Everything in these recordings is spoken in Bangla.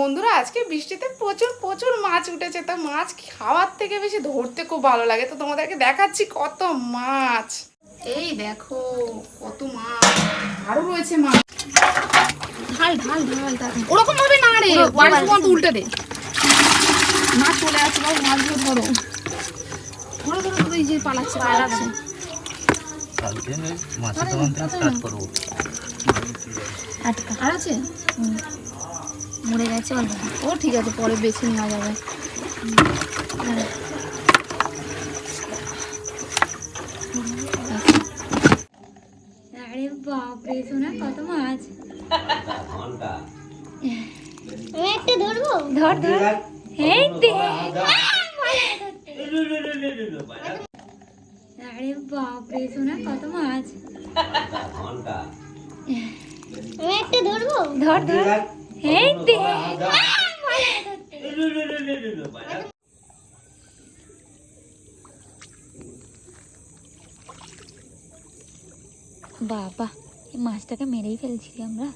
বন্ধুরা আজকে বৃষ্টিতে প্রচুর প্রচুর মাছ উঠেছে। তো মাছ খাওয়ার থেকে বেশি ধরতে খুব ভালো লাগে। তো তোমাদেরকে দেখাচ্ছি কত মাছ। এই দেখো কত মাছ, আরো রয়েছে মাছ। ঢাল ঢাল ঢাল ঢাল, ওরকম ভাবে না রে, ওয়াইস উল্টে দে। মাছ চলে আসছে, বাবু মাছগুলো ধরো ধরো ধরো ধরো। এই যে পালাচ্ছে পালাচ্ছে। কালকে মাছের দোকান থেকে স্টার্ট করবো। আটকা আর আছে, মরে গেছে অল্প। ও ঠিক আছে, পরে বেছে নেওয়া যাবে। আরে বাপরে সোনা, কত মাছ! একটা ধরবো, ধর ধর। এই দে, আরে বাপরে সোনা, কত মাছ! একটা ধরবো, ধর ধর। এই দে, বাবা এই মাছটাকে মেরেই ফেলছি আমরা।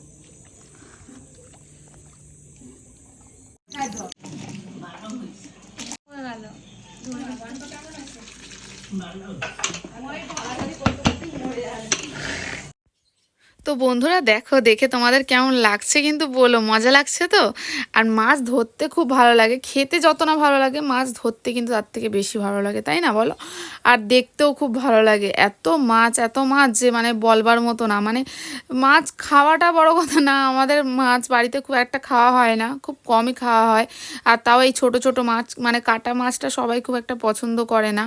তো বন্ধুরা দেখো, দেখে তোমাদের কেমন লাগছে কিন্তু বলো, মজা লাগছে তো? আর মাছ ধরতে খুব ভালো লাগে, খেতে যত না ভালো লাগে মাছ ধরতে কিন্তু তার থেকে বেশি ভালো লাগে, তাই না বলো? আর দেখতেও খুব ভালো লাগে। এত মাছ যে মানে বলবার মতো না। মানে মাছ খাওয়াটা বড় কথা না, আমাদের মাছ বাড়িতে খুব একটা খাওয়া হয় না, খুব কমই খাওয়া হয়। আর তাও এই ছোট ছোট মাছ, মানে কাটা মাছটা সবাই খুব একটা পছন্দ করে না।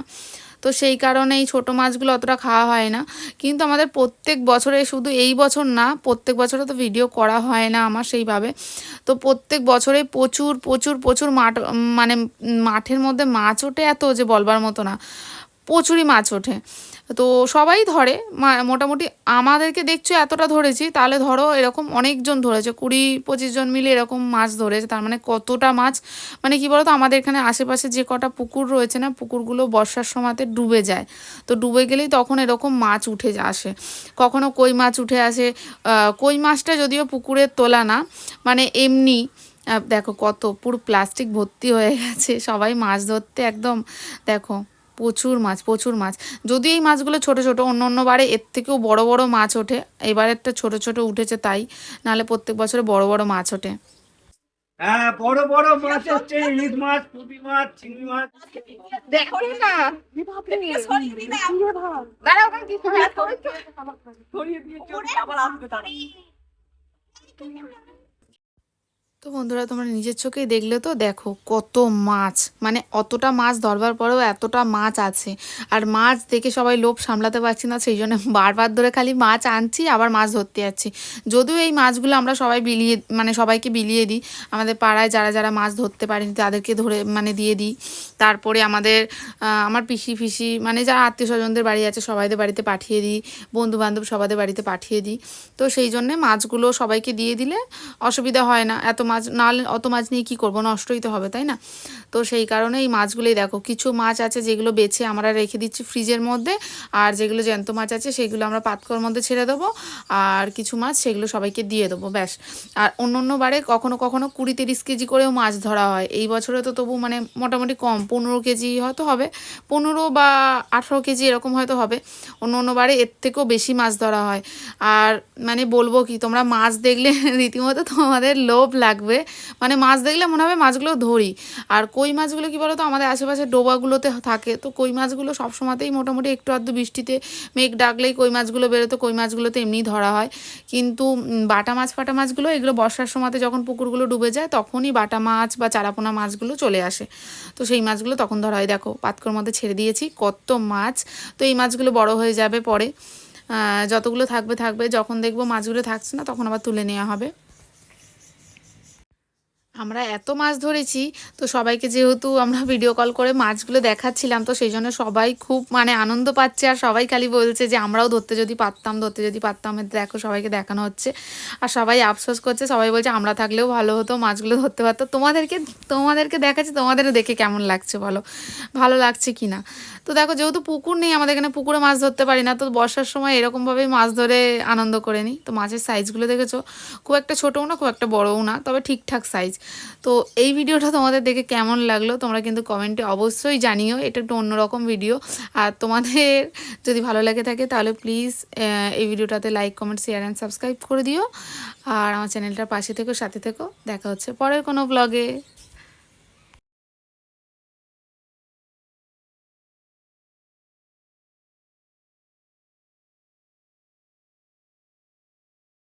তো সেই কারণে এই ছোটো মাছগুলো অতটা খাওয়া হয় না। কিন্তু আমাদের প্রত্যেক বছরে, শুধু এই বছর না, প্রত্যেক বছরে তো ভিডিও করা হয় না আমার সেইভাবে। তো প্রত্যেক বছরে প্রচুর প্রচুর প্রচুর মানে মাঠের মধ্যে মাছ ওঠে এত যে বলবার মতো না, প্রচুরই মাছ ওঠে। তো সবাই ধরে, মোটামুটি আমাদেরকে দেখছো এতটা ধরেছি, তাহলে ধরো এরকম অনেকজন ধরেছে, 20-25 জন মিলে এরকম মাছ ধরেছে। তার মানে কতটা মাছ, মানে কি বলতো, আমাদের এখানে আশেপাশে যে কটা পুকুর রয়েছে না, পুকুরগুলো বর্ষার সময়তে ডুবে যায়। তো ডুবে গেলেই তখন এরকম মাছ উঠে আসে। কখনো কই মাছ উঠে আসে। কই মাছটা যদিও পুকুরের তোলা না, মানে এমনি। দেখো কত পুরো প্লাস্টিক ভর্তি হয়ে গেছে, সবাই মাছ ধরতে একদম। দেখো প্রচুর মাছ প্রচুর মাছ। যদিও এই মাছগুলো ছোট ছোট, অন্য অন্য বারে এর থেকেও বড় বড় মাছ ওঠে, এবার একটা ছোট ছোট উঠেছে তাই, নাহলে প্রত্যেক বছরে বড় বড় মাছ ওঠে। হ্যাঁ, বড় বড় মাছ হচ্ছে, ইলিশ মাছ, পুঁটি মাছ, চিংড়ি মাছ। দেখো না, তো বন্ধুরা তোমরা নিজের চোখেই দেখলে তো, দেখো কত মাছ, মানে অতটা মাছ ধরবার পরেও এতটা মাছ আছে। আর মাছ দেখে সবাই লোভ সামলাতে পারছি না, সেই জন্য বারবার ধরে খালি মাছ আনছি, আবার মাছ ধরতে যাচ্ছি। যদিও এই মাছগুলো আমরা সবাই মানে সবাইকে বিলিয়ে দিই। আমাদের পাড়ায় যারা যারা মাছ ধরতে পারেনি তাদেরকে ধরে মানে দিয়ে দিই। তারপরে আমার পিসি ফিসি, মানে যারা আত্মীয় স্বজনদের বাড়ি আছে সবাইদের বাড়িতে পাঠিয়ে দিই, বন্ধু বান্ধব সবাইদের বাড়িতে পাঠিয়ে দিই। তো সেই জন্যে মাছগুলো সবাইকে দিয়ে দিলে অসুবিধা হয় না। এত মাছ নাহলে অত মাছ নিয়ে কী করবো, নষ্টই তো হবে, তাই না? তো সেই কারণে এই মাছগুলোই দেখো, কিছু মাছ আছে যেগুলো বেছে আমরা রেখে দিচ্ছি ফ্রিজের মধ্যে, আর যেগুলো জ্যান্ত মাছ আছে সেগুলো আমরা পাতকর মধ্যে ছেড়ে দেবো, আর কিছু মাছ সেগুলো সবাইকে দিয়ে দেবো, ব্যাস। আর অন্য অন্য বারে কখনো কখনো 20-30 কেজি করেও মাছ ধরা হয়। এই বছরে তো তবু মানে মোটামুটি কম, 15 কেজি হয়তো হবে, 15 বা 18 কেজি এরকম হয়তো হবে। অন্য অন্য বারে এর থেকেও বেশি মাছ ধরা হয়। আর মানে বলবো কি, তোমরা মাছ দেখলে রীতিমতো তোমাদের লোভ লাগবে, মানে মাছ দেখলে মনে হবে মাছগুলো ধরি। আর কই মাছগুলো কী বলো তো, আমাদের আশেপাশে ডোবাগুলোতে থাকে, তো কই মাছগুলো সবসময়তেই মোটামুটি একটু আধটু বৃষ্টিতে মেঘ ডাকলেই কই মাছগুলো বেরোতো, কই মাছগুলোতে এমনিই ধরা হয়। কিন্তু বাটা মাছ ফাটা মাছগুলো এগুলো বর্ষার সময়তে যখন পুকুরগুলো ডুবে যায় তখনই বাটা মাছ বা চারাপোনা মাছগুলো চলে আসে। তো সেই মাছগুলো তখন ধরা হয়। দেখো পাতকর মধ্যে ছেড়ে দিয়েছি কত মাছ। তো এই মাছগুলো বড় হয়ে যাবে পরে, যতগুলো থাকবে থাকবে, যখন দেখবো মাছগুলো থাকছে না তখন আবার তুলে নেওয়া হবে। আমরা এত মাছ ধরেছি, তো সবাইকে যেহেতু আমরা ভিডিও কল করে মাছগুলো দেখাচ্ছিলাম, তো সেই জন্য সবাই খুব মানে আনন্দ পাচ্ছে। আর সবাই খালি বলছে যে আমরাও ধরতে যদি পারতাম, ধরতে যদি পারতাম। দেখো সবাইকে দেখানো হচ্ছে, আর সবাই আফসোস করছে, সবাই বলছে আমরা থাকলেও ভালো হতো, মাছগুলো ধরতে পারতো। তোমাদেরকে দেখাচ্ছি, তোমাদেরও দেখে কেমন লাগছে বলো, ভালো লাগছে কি না? তো দেখো, যেহেতু পুকুর নেই আমাদের এখানে, পুকুরে মাছ ধরতে পারি না, তো বর্ষার সময় এরকমভাবেই মাছ ধরে আনন্দ করে নিই। তো মাছের সাইজগুলো দেখেছো, খুব একটা ছোটও না খুব একটা বড়ও না, তবে ঠিকঠাক সাইজ। তো এই ভিডিওটা তোমাদের দেখে কেমন লাগলো তোমরা কিন্তু কমেন্টে অবশ্যই জানিও। এটা একটু অন্যরকম ভিডিও। আর তোমাদের যদি ভালো লাগে থাকে তাহলে প্লিজ এই ভিডিওটাতে like, comment, share and subscribe করে দিও। আর আমার চ্যানেলটার পাশে থেকো, সাথে থেকো। দেখা হচ্ছে পরের কোনো ব্লগে।